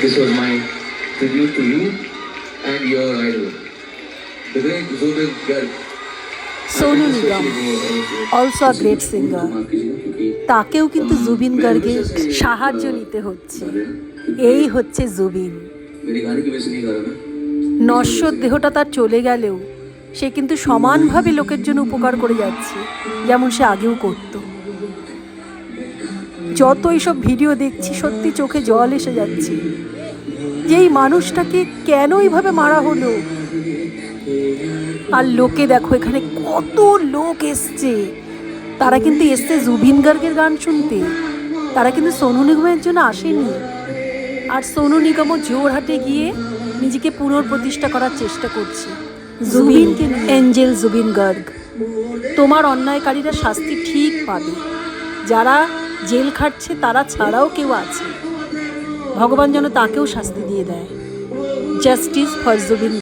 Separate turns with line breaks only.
This was my tribute to you and your idol, the great Zubin Garg.
Sonu Nigam also a great singer, তাকেও কিন্তু জুবিন গার্গের সাহায্য নিতে হচ্ছে। এই হচ্ছে জুবিন।
मेरी गाने की वजह से नहीं गा रहा ना।
নশ্বর দেহটা তার চলে গেলেও সে কিন্তু সমানভাবে লোকের জন্য উপকার করে যাচ্ছে, যেমন সে আগেও করত। যত এইসব ভিডিও দেখছি সত্যি চোখে জল এসে যাচ্ছে যে এই মানুষটাকে কেন এইভাবে মারা হলো। আর লোকে দেখো এখানে কত লোক এসছে, তারা কিন্তু এসছে জুবিন গার্গের গান শুনতে, তারা কিন্তু সোনু নিগমের জন্য আসেনি। আর সোনু নিগমও জোরহাটে গিয়ে নিজেকে পুনঃপ্রতিষ্ঠা করার চেষ্টা করছে। জুবিনকে এঞ্জেল জুবিন গার্গ, তোমার অন্যায়কারীরা শাস্তি ঠিক পাবে, যারা জেল খাটছে তারা ছাড়াও কেউ আছে, ভগবান যেন তাকেও শাস্তি দিয়ে দেয়। Justice for Zubeen.